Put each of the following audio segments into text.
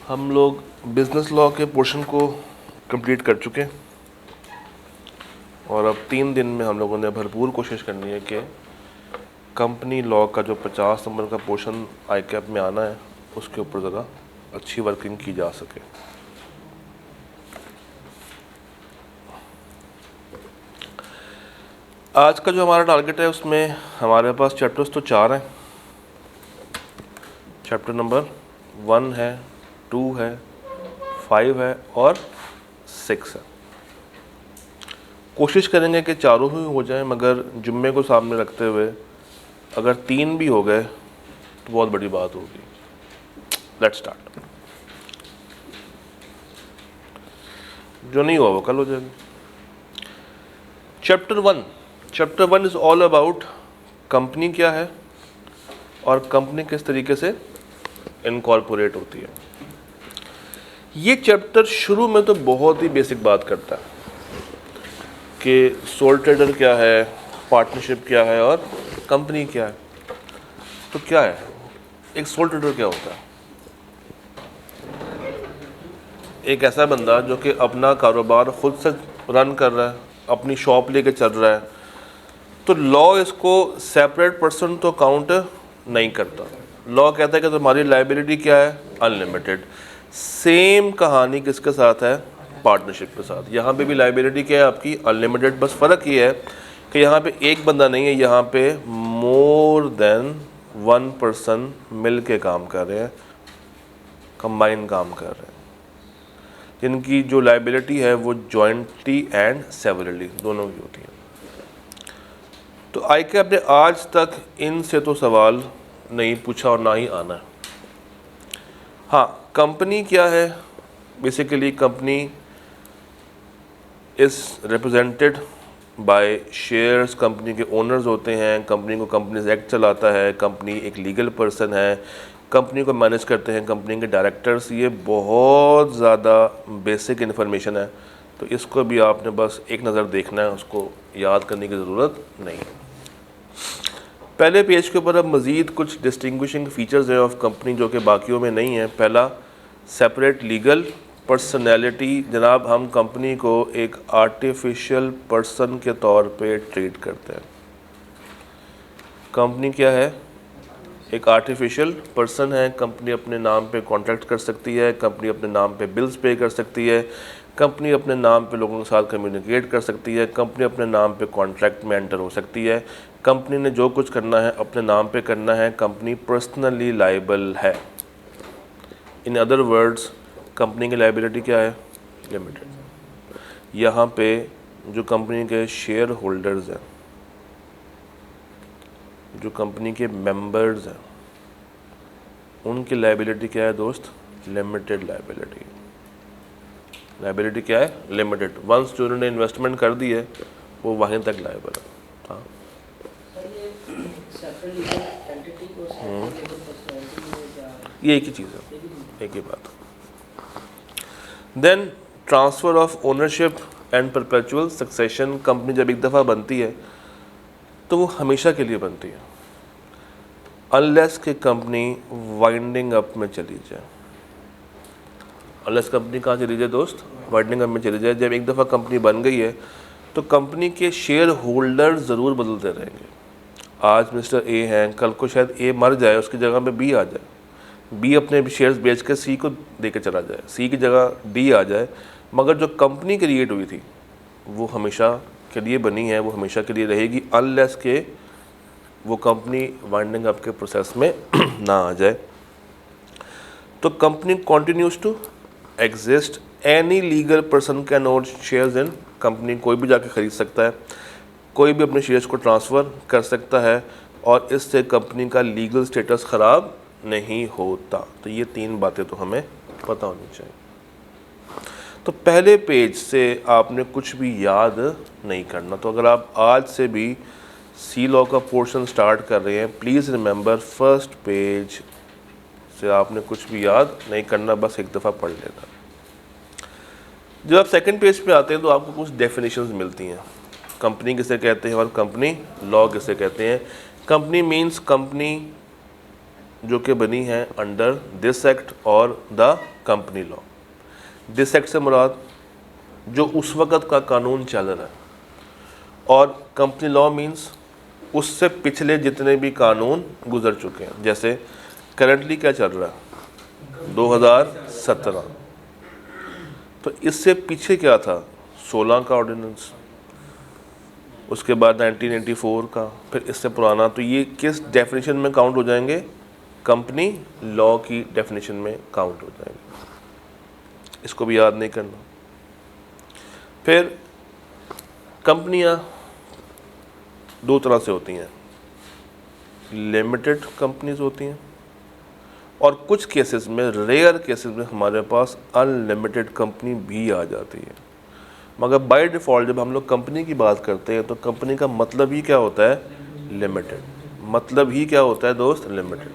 हम लोग business law के पोर्शन को कंप्लीट कर चुके हैं और अब 3 दिन में हम लोगों ने भरपूर कोशिश करनी है कि कंपनी लॉ का जो 50 नंबर का पोर्शन ICAP में आना है उसके ऊपर ज़रा अच्छी वर्किंग की जा सके। आज का जो हमारा टारगेट है उसमें हमारे पास चैप्टर्स तो 4 हैं। चैप्टर नंबर 1 है, 2 है, 5 है और 6 है। कोशिश करेंगे कि चारों ही हो जाएं, मगर जुम्मे को सामने रखते हुए अगर 3 भी हो गए तो बहुत बड़ी बात होगी। Let's start. जो नहीं हुआ वो कल हो जाएगा। Chapter 1 is all about company क्या है और कंपनी किस तरीके से इनकॉर्पोरेट होती है। ये चैप्टर शुरू में तो बहुत ही बेसिक बात करता है कि सोल ट्रेडर क्या है, पार्टनरशिप क्या है और कंपनी क्या है। तो क्या है एक सोल ट्रेडर, क्या होता है? एक ऐसा बंदा जो कि अपना कारोबार खुद से रन कर रहा है, अपनी शॉप लेके चल रहा है, तो लॉ इसको सेपरेट पर्सन तो काउंट नहीं करता। लॉ कहता है कि तुम्हारी लायबिलिटी क्या है, अनलिमिटेड। सेम कहानी किसके साथ है, पार्टनरशिप के साथ। यहाँ पे भी लायबिलिटी क्या है आपकी, अनलिमिटेड। बस फ़र्क ये है कि यहाँ पे एक बंदा नहीं है, यहाँ पे मोर देन 1 पर्सन मिल के काम कर रहे हैं, कंबाइन काम कर रहे हैं, जिनकी जो लायबिलिटी है वो जॉइंटली एंड सेवरली दोनों की होती है। तो ICAP ने आज तक इनसे तो सवाल नहीं पूछा और ना ही आना है। हाँ, कंपनी क्या है? Basically company is represented by shares. Company के ओनर्स होते हैं, कंपनी को कंपनीज एक्ट चलाता है, कंपनी एक लीगल पर्सन है, कंपनी को मैनेज करते हैं कंपनी के डायरेक्टर्स। ये बहुत ज़्यादा बेसिक इन्फॉर्मेशन है, तो इसको भी आपने बस एक नज़र देखना है, उसको याद करने की ज़रूरत नहीं है। पहले पेज के ऊपर अब मज़ीद कुछ डिस्टिंग्विशिंग फीचर्स हैं ऑफ कंपनी जो कि बाकियों में नहीं है। पहला, सेपरेट लीगल पर्सनैलिटी। जनाब, हम कंपनी को एक आर्टिफिशियल पर्सन के तौर पे ट्रीट करते हैं। कंपनी क्या है? एक आर्टिफिशियल पर्सन है। कंपनी अपने नाम पे कॉन्ट्रैक्ट कर सकती है, कंपनी अपने नाम पे बिल्स पे कर सकती है, कंपनी अपने नाम पे लोगों के साथ कम्युनिकेट कर सकती है, कंपनी अपने नाम पे कॉन्ट्रैक्ट में एंटर हो सकती है। कंपनी ने जो कुछ करना है अपने नाम पे करना है। कंपनी पर्सनली लायबल है। इन अदर वर्ड्स, कंपनी की लायबिलिटी क्या है? लिमिटेड। यहाँ पे जो कंपनी के शेयर होल्डर्स हैं, जो कंपनी के मेंबर्स हैं, उनकी लायबिलिटी क्या है दोस्त? Limited liability. लायबिलिटी क्या है? लिमिटेड। वंस जो उन्होंने इन्वेस्टमेंट कर दी है वो वहीं तक लायबल है। हाँ, ये एक ही चीज़ है, एक ही बात। Then transfer of ownership and perpetual succession. Company जब एक दफ़ा बनती है तो वो हमेशा के लिए बनती है, अनलेस कि कंपनी वाइंडिंग अप में चली जाए। अनलेस कंपनी कहाँ चली जाए दोस्त? वाइंडिंग अप में चली जाए। जब एक दफ़ा कंपनी बन गई है तो कंपनी के शेयर होल्डर ज़रूर बदलते रहेंगे। आज मिस्टर ए हैं, कल को शायद ए मर जाए, उसकी जगह पे बी आ जाए, बी अपने शेयर्स बेच के सी को दे के चला जाए, सी की जगह डी आ जाए, मगर जो कंपनी क्रिएट हुई थी वो हमेशा के लिए बनी है, वो हमेशा के लिए रहेगी, अनलेस के वो कंपनी वाइंडिंग अप के प्रोसेस में ना आ जाए। तो company continues to exist. Any legal person can own shares in company. कोई भी जाके ख़रीद सकता है, कोई भी अपने शेयर्स को ट्रांसफ़र कर सकता है और इससे कंपनी का लीगल स्टेटस ख़राब नहीं होता। तो ये 3 बातें तो हमें पता होनी चाहिए। तो पहले पेज से आपने कुछ भी याद नहीं करना। तो अगर आप आज से भी सी लॉ का पोर्शन स्टार्ट कर रहे हैं, प्लीज़ रिमेंबर फर्स्ट पेज से आपने कुछ भी याद नहीं करना, बस एक दफ़ा पढ़ लेना। जब आप सेकंड पेज पे आते हैं तो आपको कुछ डेफिनेशंस मिलती हैं, कंपनी किसे कहते हैं और कंपनी लॉ किसे कहते हैं। कंपनी मीन्स कंपनी जो कि बनी है अंडर दिस एक्ट और the company law. This act से मुराद जो उस वक़्त का कानून चल रहा है, और कंपनी लॉ मींस उससे पिछले जितने भी कानून गुजर चुके हैं। जैसे करंटली क्या चल रहा है 2017, तो इससे पीछे क्या था 16 का ऑर्डिनेंस, उसके बाद 1984 का, फिर इससे पुराना। तो ये किस डेफिनेशन में काउंट हो जाएंगे? कंपनी लॉ की डेफिनेशन में काउंट हो जाएंगे। इसको भी याद नहीं करना। फिर कंपनियां दो तरह से होती हैं, लिमिटेड कंपनीज होती हैं, और कुछ केसेस में, रेयर केसेस में हमारे पास अनलिमिटेड कंपनी भी आ जाती है। मगर बाय डिफ़ॉल्ट जब हम लोग कंपनी की बात करते हैं तो कंपनी का मतलब ही क्या होता है? लिमिटेड। मतलब ही क्या होता है दोस्त? लिमिटेड।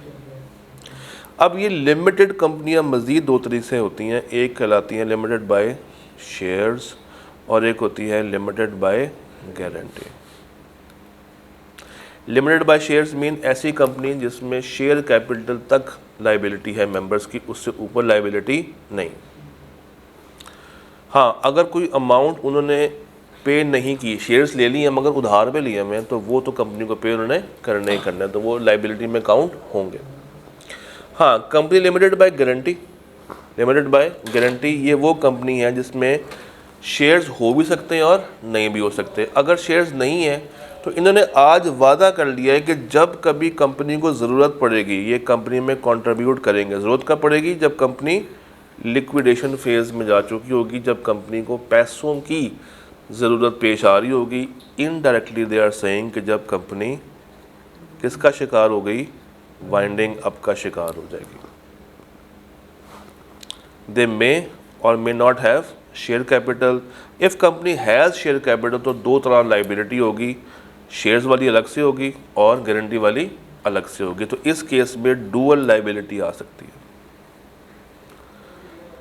अब ये लिमिटेड कंपनियां मज़ीद दो तरीके से होती हैं। एक कहलाती हैं लिमिटेड बाय शेयर्स, और एक होती है limited by guarantee. Limited by shares mean ऐसी कंपनी जिसमें शेयर कैपिटल तक लाइबिलिटी है मेंबर्स की, उससे ऊपर लाइबिलिटी नहीं। हाँ, अगर कोई अमाउंट उन्होंने पे नहीं की, शेयर्स ले लिए हैं मगर उधार पे लिए हुए हैं, तो वो तो कंपनी को पे उन्होंने करना ही करना है, तो वो लाइबिलिटी में काउंट होंगे। हाँ, company limited by guarantee, limited by guarantee ये वो कंपनी है जिसमें शेयर्स हो भी सकते हैं और नहीं भी हो सकते। अगर शेयर्स नहीं है तो इन्होंने आज वादा कर लिया है कि जब कभी कंपनी को ज़रूरत पड़ेगी ये कंपनी में कंट्रीब्यूट करेंगे। ज़रूरत कब पड़ेगी? जब कंपनी लिक्विडेशन फेज़ में जा चुकी होगी, जब कंपनी को पैसों की ज़रूरत पेश आ रही होगी। इनडायरेक्टली दे आर सेइंग कि जब कंपनी किसका शिकार हो गई? वाइंडिंग अप का शिकार हो जाएगी। दे मे और may not have share capital. If company has share capital तो दो तरह लाइबिलिटी होगी, शेयर्स वाली अलग से होगी और गारंटी वाली अलग से होगी। तो इस केस में डुअल लाइबिलिटी आ सकती है।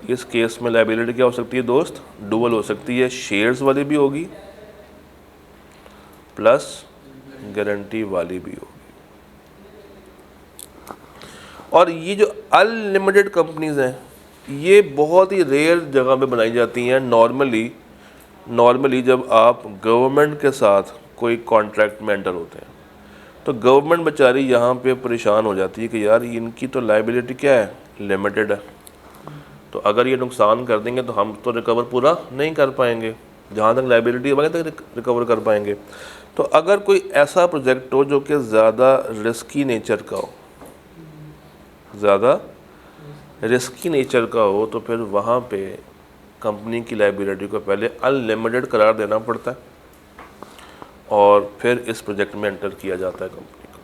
इस केस में लाइबिलिटी क्या हो सकती है दोस्त? डुअल हो सकती है, शेयर्स वाली भी होगी प्लस गारंटी वाली भी होगी। और ये जो अनलिमिटेड कंपनीज हैं ये बहुत ही रेयर जगह पे बनाई जाती हैं। नॉर्मली जब आप गवर्नमेंट के साथ कोई कॉन्ट्रैक्ट में एंटर होते हैं तो गवर्नमेंट बेचारी यहाँ पे परेशान हो जाती है कि यार इनकी तो लाइबिलिटी क्या है? लिमिटेड है। तो अगर ये नुकसान कर देंगे तो हम तो रिकवर पूरा नहीं कर पाएंगे, जहाँ तक लाइबिलिटी है वहीं तक रिकवर कर पाएंगे। तो अगर कोई ऐसा प्रोजेक्ट हो जो कि ज़्यादा रिस्की नेचर का हो, ज़्यादा रिस्की नेचर का हो, तो फिर वहाँ पे कंपनी की लाइबिलिटी को पहले अनलिमिटेड करार देना पड़ता है और फिर इस प्रोजेक्ट में एंटर किया जाता है कंपनी को।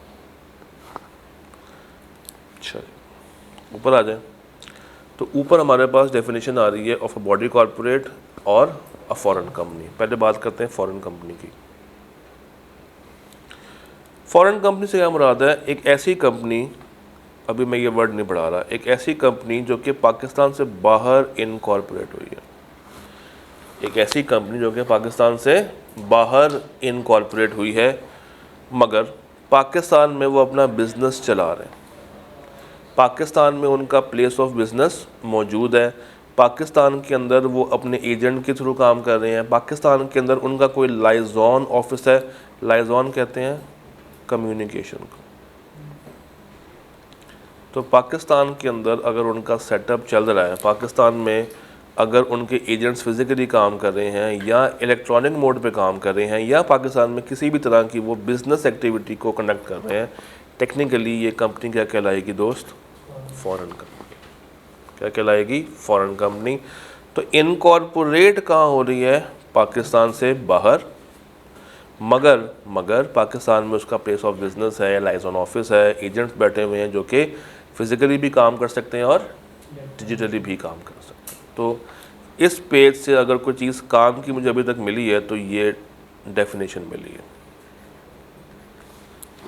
अच्छा, ऊपर आ जाए तो ऊपर हमारे पास डेफिनेशन आ रही है ऑफ अ बॉडी कॉर्पोरेट और अ फॉरेन कंपनी। पहले बात करते हैं फॉरेन कंपनी की। फॉरेन कंपनी से क्या मुराद है? एक ऐसी कंपनी, अभी मैं ये वर्ड नहीं पढ़ा रहा, एक ऐसी कंपनी जो कि पाकिस्तान से बाहर इनकॉर्पोरेट हुई है। एक ऐसी कंपनी जो कि पाकिस्तान से बाहर इनकॉर्पोरेट हुई है मगर पाकिस्तान में वो अपना बिज़नेस चला रहे हैं, पाकिस्तान में उनका प्लेस ऑफ बिज़नेस मौजूद है, पाकिस्तान के अंदर वो अपने एजेंट के थ्रू काम कर रहे हैं, पाकिस्तान के अंदर उनका कोई लाइजॉन ऑफिस है। लाइजॉन कहते हैं कम्युनिकेशन को। तो पाकिस्तान के अंदर अगर उनका सेटअप चल रहा है, पाकिस्तान में अगर उनके एजेंट्स फिज़िकली काम कर रहे हैं या इलेक्ट्रॉनिक मोड पे काम कर रहे हैं या पाकिस्तान में किसी भी तरह की वो बिज़नेस एक्टिविटी को कंडक्ट कर रहे हैं, टेक्निकली ये कंपनी क्या कहलाएगी दोस्त? Foreign company. क्या कहलाएगी? Foreign company. तो इनकॉर्पोरेट कहाँ हो रही है? पाकिस्तान से बाहर, मगर पाकिस्तान में उसका प्लेस ऑफ बिज़नेस है, लाइजॉन ऑफिस है, एजेंट्स बैठे हुए हैं जो कि फ़िज़िकली भी काम कर सकते हैं और डिजिटली भी काम कर सकते हैं। तो इस पेज से अगर कोई चीज़ काम की मुझे अभी तक मिली है तो ये डेफिनेशन मिली है।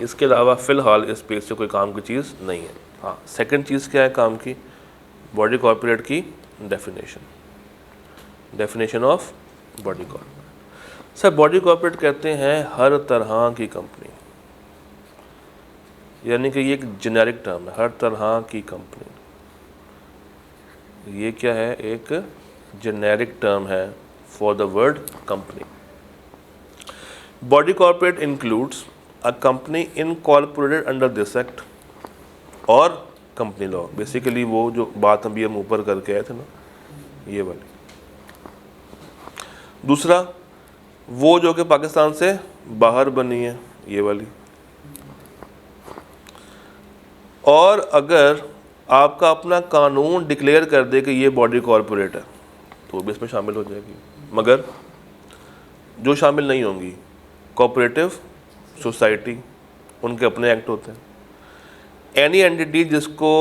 इसके अलावा फ़िलहाल इस पेज से कोई काम की चीज़ नहीं है। हाँ, सेकंड चीज़ क्या है काम की? बॉडी कॉर्पोरेट की definition of body corporate. Sir body corporate कहते हैं हर तरह की कंपनी, यानी कि ये एक जेनेरिक टर्म है, हर तरह की कंपनी। ये क्या है, एक जेनेरिक टर्म है for the word company. Body corporate includes a company incorporated under this act और कंपनी लॉ। बेसिकली वो जो बात अभी हम ऊपर करके आए थे ना, ये वाली। दूसरा, वो जो कि पाकिस्तान से बाहर बनी है, ये वाली। और अगर आपका अपना कानून डिक्लेयर कर दे कि ये बॉडी कॉर्पोरेट है तो भी इसमें शामिल हो जाएगी। मगर जो शामिल नहीं होंगी, कोऑपरेटिव सोसाइटी, उनके अपने एक्ट होते हैं। एनी एंटिटी जिसको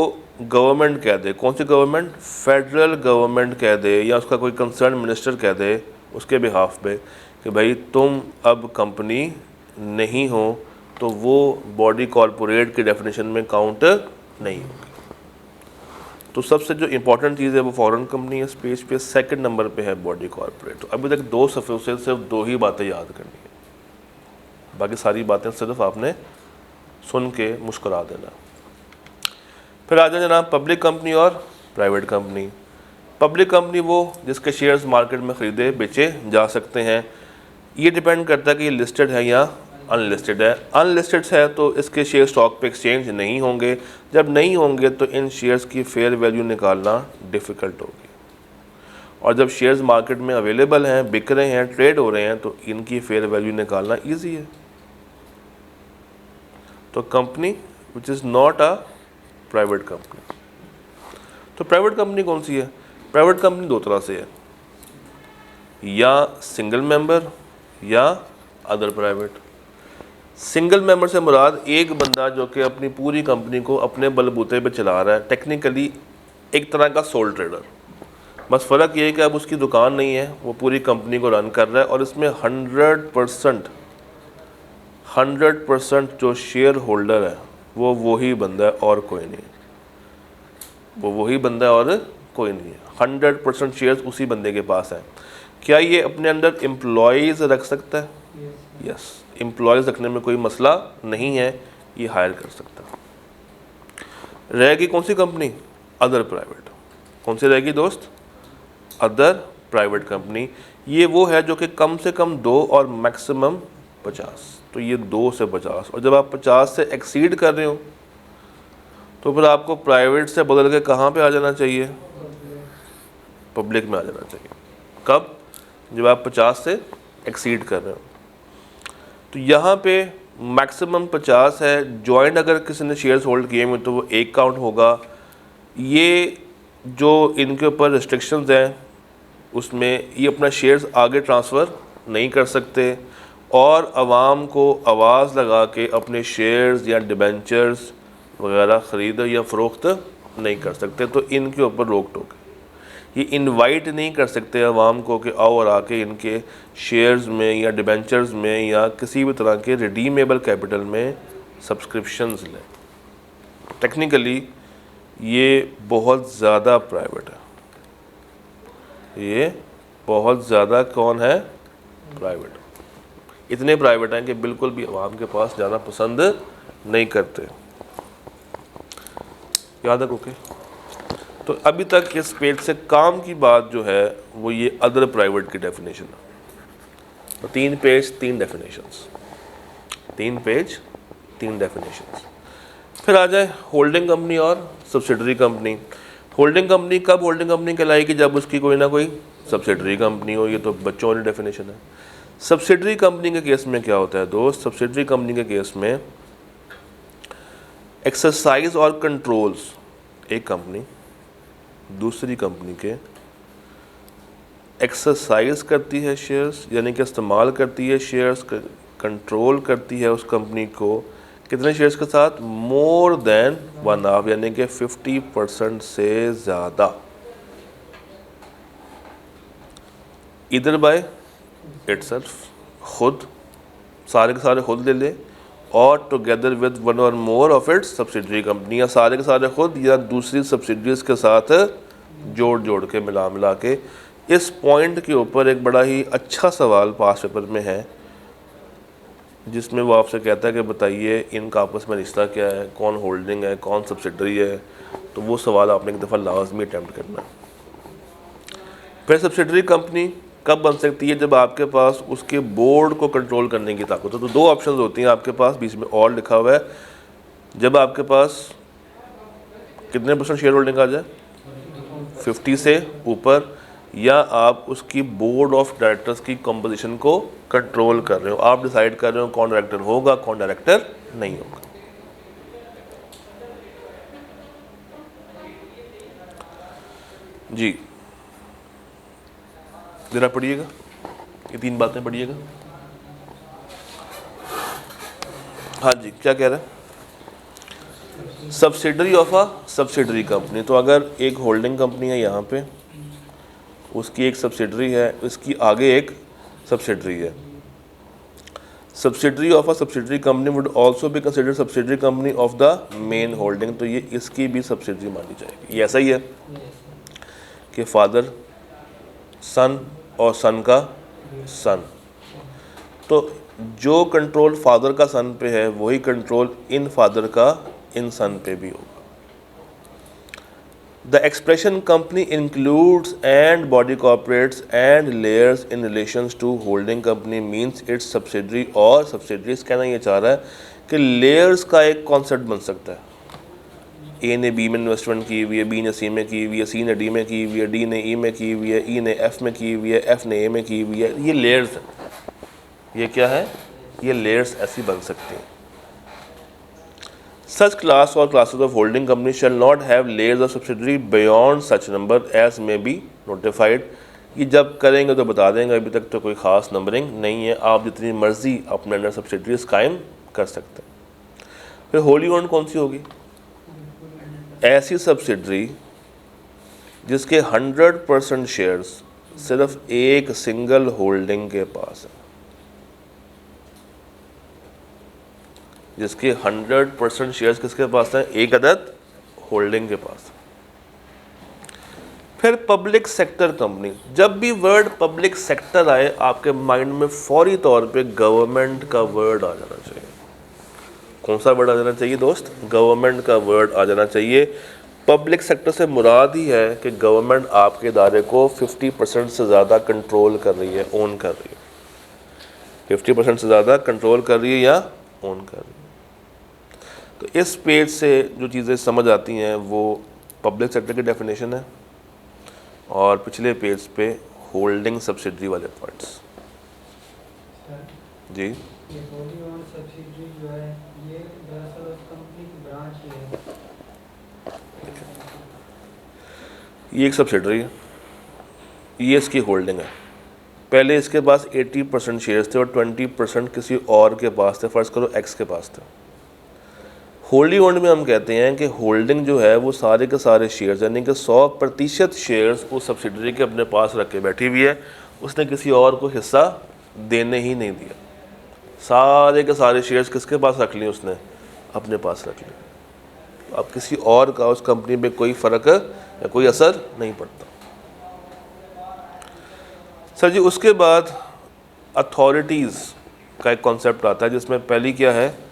गवर्नमेंट कह दे, कौन सी गवर्नमेंट, फेडरल गवर्नमेंट कह दे या उसका कोई कंसर्न मिनिस्टर कह दे उसके बिहाफ पे कि भाई तुम अब कंपनी नहीं हो, तो वो बॉडी कॉर्पोरेट की डेफिनेशन में काउंट नहीं होगी। तो सबसे जो इम्पोर्टेंट चीज़ है वो फॉरेन कंपनी है, इस पेज पे सेकंड नंबर पे है बॉडी कॉर्पोरेट। तो अभी तक 2 सफ़े से सिर्फ 2 ही बातें याद करनी है, बाकी सारी बातें सिर्फ आपने सुन के मुस्कुरा देना। फिर आ जाए जनाब पब्लिक कंपनी और प्राइवेट कंपनी। पब्लिक कंपनी वो जिसके शेयर्स मार्केट में ख़रीदे बेचे जा सकते हैं। ये डिपेंड करता है कि ये लिस्टेड है या अनलिस्टेड है। अनलिस्टेड है तो इसके शेयर स्टॉक पे एक्सचेंज नहीं होंगे। जब नहीं होंगे तो इन शेयर्स की फेयर वैल्यू निकालना डिफ़िकल्ट होगी। और जब शेयर्स मार्केट में अवेलेबल हैं, बिक रहे हैं, ट्रेड हो रहे हैं, तो इनकी फेयर वैल्यू निकालना ईजी है। तो company which is not a private company. तो प्राइवेट कंपनी कौन सी है? प्राइवेट कंपनी 2 तरह से है, या सिंगल मेंबर या अदर प्राइवेट। सिंगल मेंबर से मुराद एक बंदा जो कि अपनी पूरी कंपनी को अपने बलबूते पे चला रहा है, टेक्निकली एक तरह का सोल ट्रेडर। बस फ़र्क ये है कि अब उसकी दुकान नहीं है, वो पूरी कंपनी को रन कर रहा है और इसमें 100% जो शेयर होल्डर है वो वही बंदा है और कोई नहीं है। वो वही बंदा है और कोई नहीं है। 100% शेयर्स उसी बंदे के पास है। क्या ये अपने अंदर एम्प्लॉयज़ रख सकता है? यस, एम्प्लॉयज़ रखने में कोई मसला नहीं है, ये हायर कर सकता है। रहेगी कौन सी कंपनी? Other private. कौन सी रहेगी दोस्त? Other private company. ये वो है जो कि कम से कम 2 और मैक्सिमम 50। तो ये 2 से 50, और जब आप 50 से एक्सीड कर रहे हो तो फिर आपको प्राइवेट से बदल के कहाँ पे आ जाना चाहिए? पब्लिक में आ जाना चाहिए। कब? जब आप 50 से एक्सीड कर रहे हो। तो यहाँ पे मैक्सिमम 50 है। जॉइंट अगर किसी ने शेयर्स होल्ड किए हुए तो वो 1 काउंट होगा। ये जो इनके ऊपर रिस्ट्रिक्शंस हैं उसमें ये अपना शेयर्स आगे ट्रांसफ़र नहीं कर सकते और आवाम को आवाज़ लगा के अपने शेयर्स या डिबेंचर्स वगैरह ख़रीद या फ़रोख्त नहीं कर सकते। तो इनके ऊपर रोक टोक है। ये इनवाइट नहीं कर सकते आवाम को कि आओ और आके इनके शेयर्स में या डिबेंचर्स में या किसी भी तरह के रिडीमेबल कैपिटल में सब्सक्रिप्शंस लें। टेक्निकली ये बहुत ज़्यादा प्राइवेट है। ये बहुत ज़्यादा कौन है? प्राइवेट। इतने प्राइवेट हैं कि बिल्कुल भी आवाम के पास जाना पसंद नहीं करते। याद है ओके? तो अभी तक इस पेज से काम की बात जो है वो ये अदर प्राइवेट की डेफिनेशन है। तो 3 पेज 3 डेफिनेशंस, 3 पेज 3 डेफिनेशंस। फिर आ जाए होल्डिंग कंपनी और सब्सिडरी कंपनी। होल्डिंग कंपनी कब होल्डिंग कंपनी कहलाएगी? जब उसकी कोई ना कोई सब्सिडरी कंपनी हो। ये तो बच्चों वाली डेफिनेशन है। सब्सिडरी कंपनी के केस में क्या होता है दोस्त? सब्सिडरी कंपनी के केस में एक्सरसाइज और कंट्रोल्स एक कंपनी दूसरी कंपनी के एक्सरसाइज करती है शेयर्स, यानी कि इस्तेमाल करती है शेयर्स, कंट्रोल करती है उस कंपनी को कितने शेयर्स के साथ? मोर देन 1/2, यानी कि 50% से ज़्यादा। इधर बाय इटसेल्फ, खुद सारे के सारे खुद ले ले, और टुगेदर विद 1 और more of its subsidiary company, या सारे के सारे खुद या दूसरी सब्सिडरीज के साथ जोड़ के मिला के। इस पॉइंट के ऊपर एक बड़ा ही अच्छा सवाल पास पेपर में है जिसमें वो आपसे कहता है कि बताइए इनका आपस में रिश्ता क्या है, कौन होल्डिंग है, कौन सब्सिडरी है। तो वो सवाल आपने एक दफ़ा लाजमी अटैम्प्ट करना है। फिर सब्सिडरी कंपनी कब बन सकती है? जब आपके पास उसके बोर्ड को कंट्रोल करने की ताकत हो। तो दो ऑप्शंस होती हैं आपके पास, बीच में और लिखा हुआ है, जब आपके पास कितने % शेयर होल्डिंग आ जाए, 50 से ऊपर, या आप उसकी बोर्ड ऑफ डायरेक्टर्स की कंपोजिशन को कंट्रोल कर रहे हो, आप डिसाइड कर रहे हो कौन डायरेक्टर होगा कौन डायरेक्टर नहीं होगा। जी जरा पढ़िएगा, ये 3 बातें पढ़िएगा। हाँ जी, क्या कह रहे हैं? Subsidiary of a subsidiary company. तो अगर एक होल्डिंग कंपनी है यहाँ पे, उसकी एक सब्सिडरी है, उसकी आगे एक सब्सिडरी है। Subsidiary of a subsidiary company would also be considered subsidiary company of the main holding. तो ये इसकी भी सब्सिडरी मानी जाएगी। ये ऐसा ही है कि फादर सन और सन का सन, तो जो कंट्रोल फादर का सन पे है वही कंट्रोल इन फादर का इन सन पे भी होगा। The expression company includes and body corporates and layers in relations to holding company means its subsidiary और सब्सिडरीज। कहना ये चाह रहा है कि लेयर्स का एक कॉन्सेप्ट बन सकता है। ए ने बी में इन्वेस्टमेंट की हुई है, बी ने सी में की हुई है, सी ने डी में की हुई है, डी ने ई में की हुई है, ई ने एफ में की हुई है, एफ ने ए में की हुई है। ये लेयर्स हैं। ये क्या है? ये लेयर्स ऐसी बन सकती हैं। Such class or classes of holding company shall not have layers of subsidiary beyond such number as may be notified। ये जब करेंगे तो बता देंगे, अभी तक तो कोई ख़ास नंबरिंग नहीं है, आप जितनी मर्ज़ी अपने अंडर सब्सिडरीज कायम कर सकते हैं। फिर होली ओन्ड कौन सी होगी? ऐसी सब्सिडरी जिसके 100% शेयर्स सिर्फ एक सिंगल होल्डिंग के पास है, जिसके 100% शेयर्स किसके पास हैं? एक अदद होल्डिंग के पास। फिर पब्लिक सेक्टर कंपनी। जब भी वर्ड पब्लिक सेक्टर आए आपके माइंड में फौरी तौर पे गवर्नमेंट का वर्ड आ जाना चाहिए। कौन सा वर्ड आ जाना चाहिए दोस्त? गवर्नमेंट का वर्ड आ जाना चाहिए। पब्लिक सेक्टर से मुराद ही है कि गवर्नमेंट आपके इदारे को 50% से ज़्यादा कंट्रोल कर रही है, ओन कर रही है। 50% से ज़्यादा कंट्रोल कर रही है या ओन कर रही है। तो इस पेज से जो चीज़ें समझ आती हैं वो पब्लिक सेक्टर की डेफिनेशन है, और पिछले पेज पे होल्डिंग सब्सिडरी वाले पॉइंट्स। जी, ये होली ओन सब्सिडरी जो है ये दरअसल उस कंपनी की ब्रांच है। ये एक सब्सिडरी है, ये इसकी होल्डिंग है। पहले इसके पास 80% शेयर्स थे और 20% किसी और के पास थे, फ़र्ज़ करो एक्स के पास थे। होल्डी ओन्ड में हम कहते हैं कि होल्डिंग जो है वो सारे के सारे शेयर्स, यानी कि 100% शेयर्स उस सब्सिडरी के अपने पास रख के बैठी हुई है, उसने किसी और को हिस्सा देने ही नहीं दिया। सारे के सारे शेयर्स किसके पास रख लिए? उसने अपने पास रख लिए। तो अब किसी और का उस कंपनी में कोई फ़र्क या कोई असर नहीं पड़ता। सर जी, उसके बाद अथॉरिटीज़ का एक कॉन्सेप्ट आता है, जिसमें पहली क्या है?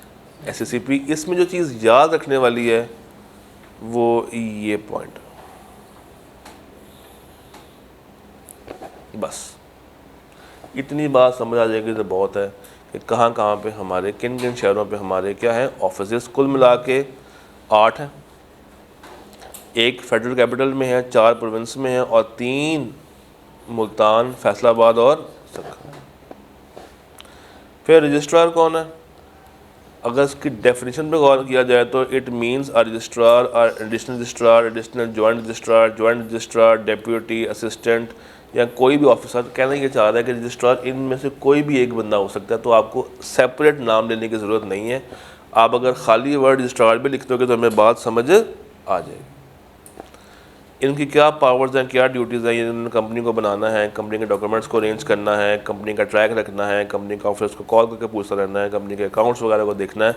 SCCP। इसमें जो चीज़ याद रखने वाली है वो ये पॉइंट, बस इतनी बात समझ आ जाएगी तो बहुत है कि कहाँ कहाँ पे हमारे किन किन शहरों पे हमारे क्या है ऑफिसेस। कुल मिला के 8 हैं, एक फेडरल कैपिटल में है, 4 प्रोविंस में है और 3 मुल्तान, फैसलाबाद और सक्खर। फिर रजिस्ट्रार कौन है? अगर इसकी डेफिनेशन पे गौर किया जाए तो it means a registrar, additional registrar, additional joint registrar, deputy, assistant या कोई भी ऑफिसर। कहना ये चाह रहा है कि रजिस्ट्रार इनमें से कोई भी एक बंदा हो सकता है, तो आपको सेपरेट नाम लेने की ज़रूरत नहीं है। आप अगर खाली वर्ड रजिस्ट्रार भी लिख दोगे तो हमें बात समझ आ जाएगी। इनकी क्या पावर्स हैं, क्या ड्यूटीज़ हैं? इन्होंने कंपनी को बनाना है, कंपनी के डॉक्यूमेंट्स को अरेंज करना है, कंपनी का ट्रैक रखना है, कंपनी के ऑफिसर्स को कॉल करके पूछता रहना है, कंपनी के अकाउंट्स वगैरह को देखना है।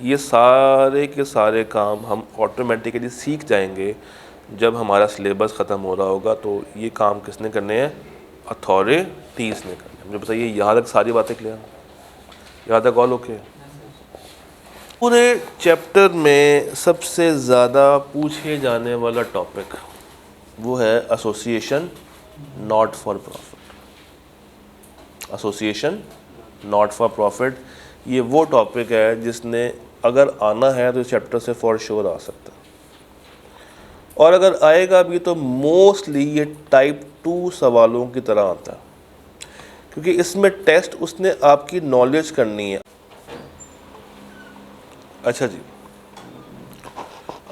ये सारे के सारे काम हम ऑटोमेटिकली सीख जाएंगे जब हमारा सिलेबस ख़त्म हो रहा होगा। तो ये काम किसने करने हैं? अथॉरिटीज़ ने करने हैं। मुझे बताइए, यहाँ तक सारी बातें क्लियर? यहाँ तक ऑल ओके? पूरे चैप्टर में सबसे ज़्यादा पूछे जाने वाला टॉपिक वो है association not for profit. Association not for profit, ये वो टॉपिक है जिसने अगर आना है तो इस चैप्टर से फॉर श्योर आ सकता है, और अगर आएगा भी तो मोस्टली ये टाइप 2 सवालों की तरह आता है, क्योंकि इसमें टेस्ट उसने आपकी नॉलेज करनी है। अच्छा जी,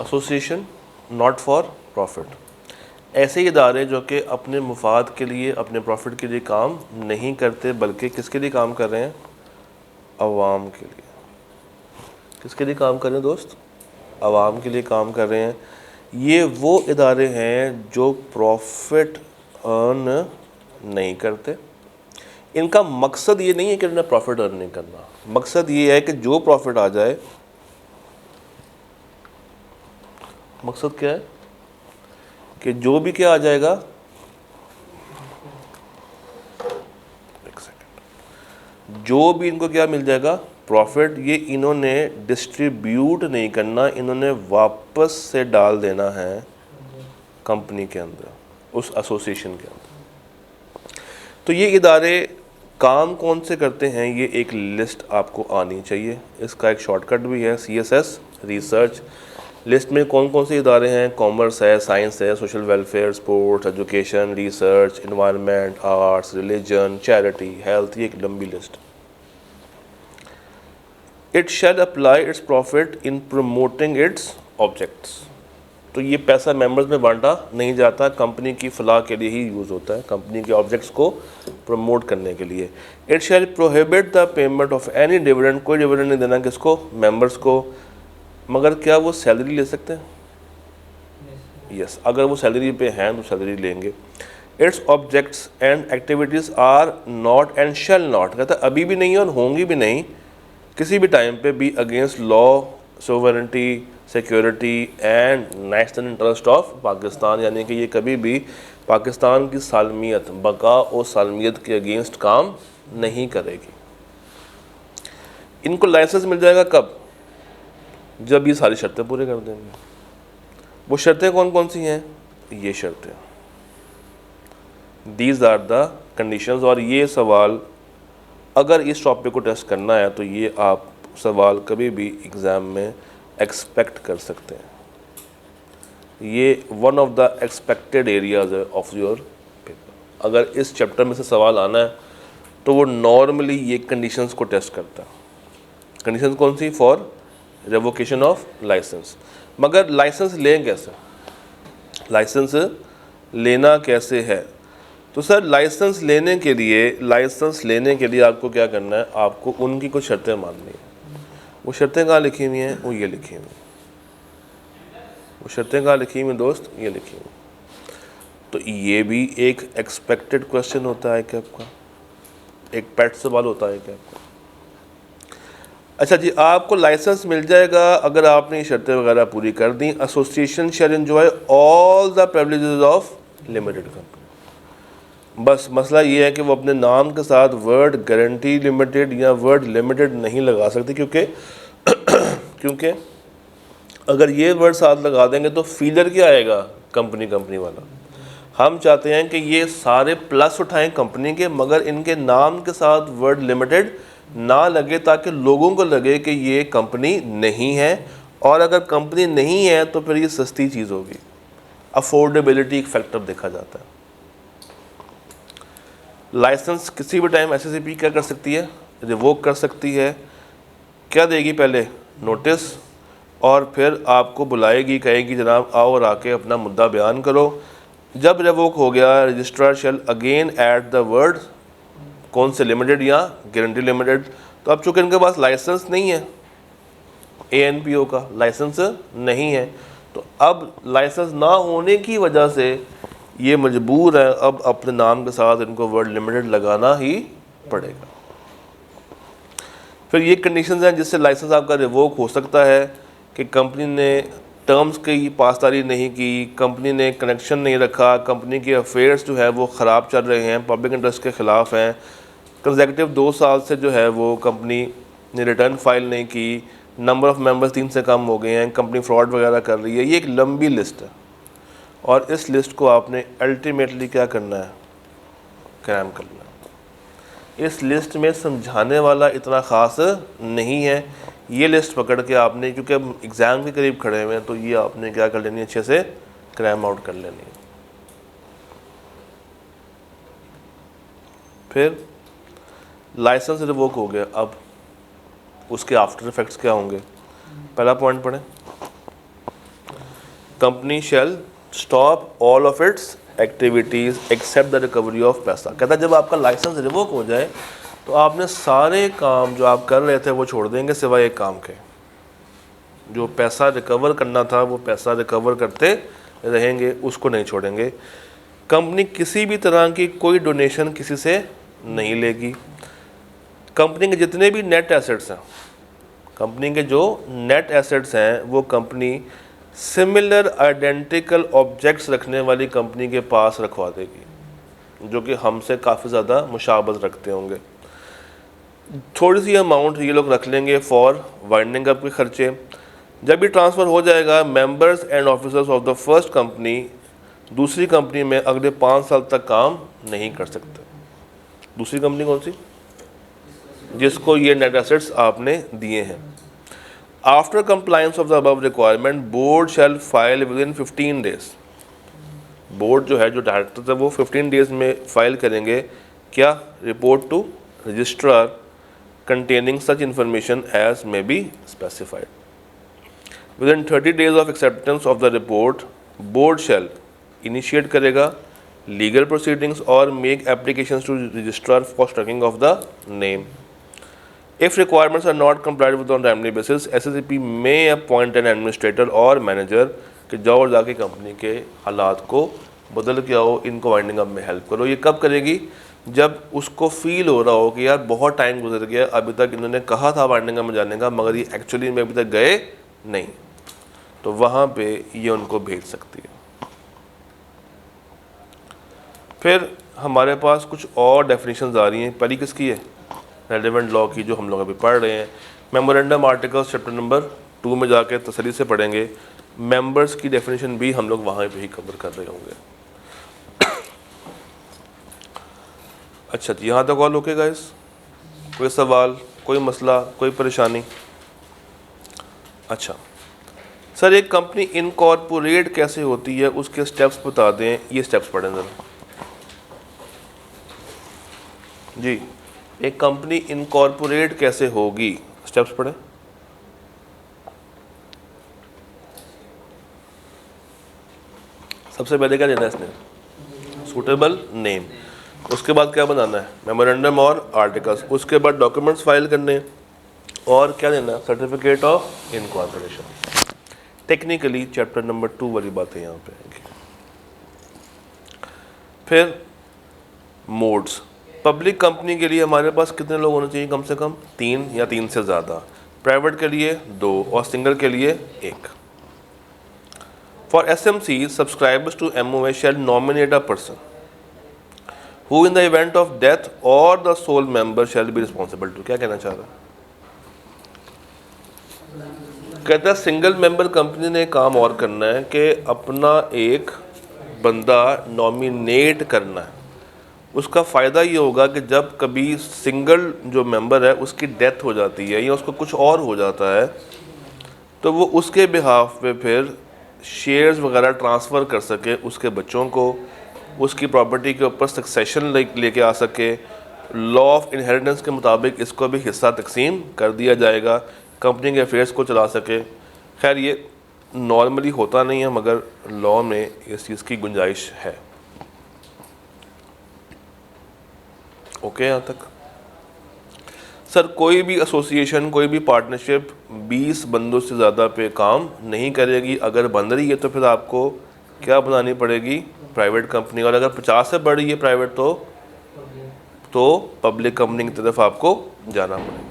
एसोसिएशन नॉट फॉर प्रॉफिट, ऐसे इदारे जो कि अपने मुफाद के लिए, अपने प्रॉफिट के लिए काम नहीं करते, बल्कि किसके लिए काम कर रहे हैं? अवाम के लिए। किसके लिए काम कर रहे हैं दोस्त? अवाम के लिए काम कर रहे हैं। ये वो इदारे हैं जो प्रॉफिट अर्न नहीं करते। इनका मकसद ये नहीं है कि उन्हें प्रॉफिट अर्न नहीं करना, मकसद ये है कि जो प्रॉफिट आ जाए, मकसद क्या है कि जो भी क्या आ जाएगा, एक सेकंड, जो भी इनको क्या मिल जाएगा? प्रॉफिट, ये इन्होंने डिस्ट्रीब्यूट नहीं करना, इन्होंने वापस से डाल देना है कंपनी के अंदर, उस एसोसिएशन के अंदर। तो ये इदारे काम कौन से करते हैं, ये एक लिस्ट आपको आनी चाहिए। इसका एक शॉर्टकट भी है, CSS रिसर्च। लिस्ट में कौन कौन से इदारे हैं? कॉमर्स है, साइंस है, social welfare, sports, education, research, environment, arts, religion, charity, health, ये एक लंबी list. It shall apply its profit in promoting its objects. तो ये पैसा मेंबर्स में बांटा नहीं जाता, कंपनी की फलाह के लिए ही यूज़ होता है, कंपनी के ऑब्जेक्ट्स को प्रमोट करने के लिए। It shall prohibit the payment of any dividend, कोई डिविडेंड नहीं देना किसको? मेंबर्स को। मगर क्या वो सैलरी ले सकते हैं? यस, अगर वो सैलरी पे हैं तो सैलरी लेंगे। Its objects and activities are not and shall not, कहता है अभी भी नहीं है और होंगी भी नहीं किसी भी टाइम पे भी against law, sovereignty, security and national interest of Pakistan, यानी कि ये कभी भी पाकिस्तान की सालमियत, बका और सालमियत के अगेंस्ट काम नहीं करेगी। इनको लाइसेंस मिल जाएगा कब? जब ये सारी शर्तें पूरे कर देंगे। वो शर्तें कौन कौन सी हैं? ये शर्तें, दीज आर द कंडीशंस। और ये सवाल अगर इस टॉपिक को टेस्ट करना है तो ये आप सवाल कभी भी एग्ज़ाम में एक्सपेक्ट कर सकते हैं। ये one of the expected areas of your paper. अगर इस चैप्टर में से सवाल आना है तो वो नॉर्मली ये कंडीशंस को टेस्ट करता है। कंडीशंस कौन सी? For revocation of license. मगर लाइसेंस लें कैसे? लाइसेंस लेना कैसे है? तो सर लाइसेंस लेने के लिए आपको क्या करना है? आपको उनकी कुछ शर्तें माननी है। वो शर्तें कहाँ लिखी हुई हैं? वो ये लिखी हुई। वो शर्तें कहाँ लिखी हुई दोस्त? ये लिखी हुई। तो ये भी एक एक्सपेक्टेड क्वेश्चन होता है क्या आपका? एक पेट सवाल होता है क्या आपका? अच्छा जी, आपको लाइसेंस मिल जाएगा अगर आपने ये शर्तें वगैरह पूरी कर दी। Association shall enjoy all the privileges of limited company. बस मसला ये है कि वो अपने नाम के साथ वर्ड गारंटी लिमिटेड या वर्ड लिमिटेड नहीं लगा सकते, क्योंकि अगर ये वर्ड साथ लगा देंगे तो फीलर क्या आएगा? कंपनी वाला। हम चाहते हैं कि ये सारे प्लस उठाएं कंपनी के, मगर इनके नाम के साथ वर्ड लिमिटेड ना लगे, ताकि लोगों को लगे कि ये कंपनी नहीं है। और अगर कंपनी नहीं है तो फिर ये सस्ती चीज़ होगी। अफोर्डेबिलिटी एक फैक्टर देखा जाता है। लाइसेंस किसी भी टाइम SSCP क्या कर सकती है? रिवोक कर सकती है। क्या देगी? पहले नोटिस, और फिर आपको बुलाएगी, कहेगी जनाब आओ और आके अपना मुद्दा बयान करो। जब रिवोक हो गया, registrar shall again add the word कौन से? लिमिटेड या गारंटी लिमिटेड। तो अब चूँकि इनके पास लाइसेंस नहीं है, ANPO का लाइसेंस नहीं है, तो अब लाइसेंस ना होने की वजह से ये मजबूर है अब अपने नाम के साथ इनको वर्ड लिमिटेड लगाना ही पड़ेगा। फिर ये कंडीशंस हैं जिससे लाइसेंस आपका रिवोक हो सकता है कि कंपनी ने टर्म्स की पासदारी नहीं की, कंपनी ने कनेक्शन नहीं रखा, कंपनी के अफेयर्स जो है वो ख़राब चल रहे हैं, पब्लिक इंटरेस्ट के ख़िलाफ़ हैं, कंसेक्यूटिव 2 साल से जो है वो कंपनी ने रिटर्न फाइल नहीं की, नंबर ऑफ़ मेंबर्स 3 से कम हो गए हैं, कंपनी फ्रॉड वगैरह कर रही है, ये एक लंबी लिस्ट है और इस लिस्ट को आपने अल्टीमेटली क्या करना है, क्रैम करना है। इस लिस्ट में समझाने वाला इतना ख़ास नहीं है, ये लिस्ट पकड़ के आपने, क्योंकि अब एग्ज़ाम के करीब खड़े हुए हैं, तो ये आपने क्या कर लेनी है, अच्छे से क्रैम आउट कर लेनी है। फिर लाइसेंस रिवोक हो गया, अब उसके आफ्टर इफेक्ट्स क्या होंगे। पहला पॉइंट पढ़ें, company shall stop all of its activities except the recovery of पैसा। कहता है जब आपका लाइसेंस रिवोक हो जाए तो आपने सारे काम जो आप कर रहे थे वो छोड़ देंगे, सिवाय एक काम के, जो पैसा रिकवर करना था वो पैसा रिकवर करते रहेंगे, उसको नहीं छोड़ेंगे। कंपनी किसी भी तरह की कोई डोनेशन किसी से नहीं लेगी। कंपनी के जितने भी नेट एसेट्स हैं, कंपनी के जो नेट एसेट्स हैं वो कंपनी सिमिलर आइडेंटिकल ऑब्जेक्ट्स रखने वाली कंपनी के पास रखवा देगी, जो कि हमसे काफ़ी ज़्यादा मुशाबत रखते होंगे। थोड़ी सी अमाउंट ये लोग रख लेंगे फॉर वाइंडिंग अप के खर्चे। जब ये ट्रांसफ़र हो जाएगा, members and officers of the first company दूसरी कंपनी में अगले 5 साल तक काम नहीं कर सकते। दूसरी कंपनी कौन सी, जिसको ये नेट एसेट्स आपने दिए हैं। After compliance of the above requirement board shall file within 15 days. Board जो है, जो डायरेक्टर्स है, वो 15 डेज में फाइल करेंगे क्या, report to registrar containing such information as may be specified. Within 30 days of acceptance of the report, board shall initiate करेगा legal proceedings or make applications to registrar for striking of the name. If requirements are not complied with on timely basis, SSCP may appoint an administrator or manager कि जाओ और जाके company के हालात को बदल के आओ, इनको वाइंडिंग अप में हेल्प करो। ये कब करेगी, जब उसको फील हो रहा हो कि यार बहुत टाइम गुजर गया, अभी तक इन्होंने कहा था वाइंडिंग अप में जाने का, मगर ये एक्चुअली में अभी तक गए नहीं, तो वहाँ पे ये उनको भेज सकती है। फिर हमारे पास कुछ और डेफिनेशंस आ रही हैं। पहली किसकी है, रेलेवेंट लॉ की, जो हम लोग अभी पढ़ रहे हैं। मेमोरेंडम आर्टिकल्स चैप्टर नंबर 2 में जाके तसल्ली से पढ़ेंगे। मेंबर्स की डेफिनेशन भी हम लोग वहाँ पे ही कवर कर रहे होंगे। अच्छा जी, यहाँ तक ऑल ओके गाइस? कोई सवाल, कोई मसला, कोई परेशानी? अच्छा सर, एक कंपनी इनकॉर्पोरेट कैसे होती है, उसके स्टेप्स बता दें। ये स्टेप्स पढ़ें ज़रा जी। एक कंपनी इनकॉर्पोरेट कैसे होगी, स्टेप्स पढ़ें। सबसे पहले क्या देना है इसने, सूटेबल नेम। उसके बाद क्या बनाना है, मेमोरेंडम और आर्टिकल्स। उसके बाद डॉक्यूमेंट्स फाइल करने, और क्या देना, certificate of incorporation. Technically chapter number 2 वाली बातें यहाँ पे आएंगी। फिर मोड्स। पब्लिक कंपनी के लिए हमारे पास कितने लोग होने चाहिए, कम से कम 3 या 3 से ज़्यादा। प्राइवेट के लिए 2 और सिंगल के लिए 1। For SMC, subscribers to MOA shall nominate a person who in the event of death or the sole member shall be responsible to। क्या कहना चाह रहा है, कहता है सिंगल मेंबर कंपनी ने काम और करना है कि अपना एक बंदा नॉमिनेट करना है। उसका फ़ायदा ये होगा कि जब कभी सिंगल जो मेंबर है उसकी डेथ हो जाती है या उसको कुछ और हो जाता है, तो वो उसके बिहाफ पे फिर शेयर्स वगैरह ट्रांसफ़र कर सके उसके बच्चों को, उसकी प्रॉपर्टी के ऊपर सक्सेशन लेके आ सके। लॉ ऑफ इनहेरिटेंस के मुताबिक इसको भी हिस्सा तकसीम कर दिया जाएगा, कंपनी के अफेयर्स को चला सके। खैर ये नॉर्मली होता नहीं है, मगर लॉ में इस चीज़ की गुंजाइश है। ओके यहाँ तक? सर, कोई भी एसोसिएशन, कोई भी पार्टनरशिप 20 बंदों से ज़्यादा पे काम नहीं करेगी। अगर बन रही है तो फिर आपको क्या बनानी पड़ेगी, प्राइवेट कंपनी। और अगर 50 से बढ़ रही है प्राइवेट तो पब्लिक कंपनी की तरफ आपको जाना पड़ेगा।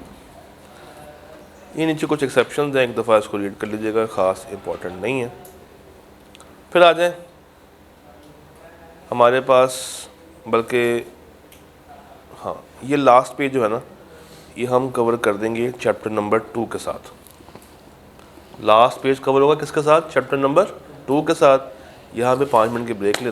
ये नीचे कुछ एक्सेप्शंस हैं, एक दफ़ा इसको रीड कर लीजिएगा, ख़ास इम्पोर्टेंट नहीं है। फिर आ जाएं हमारे पास, बल्कि हाँ ये लास्ट पेज जो है ना, ये हम कवर कर देंगे चैप्टर नंबर 2 के साथ। लास्ट पेज कवर होगा किसके साथ? चैप्टर नंबर 2 के साथ। यहाँ पे 5 मिनट की ब्रेक लेते हैं।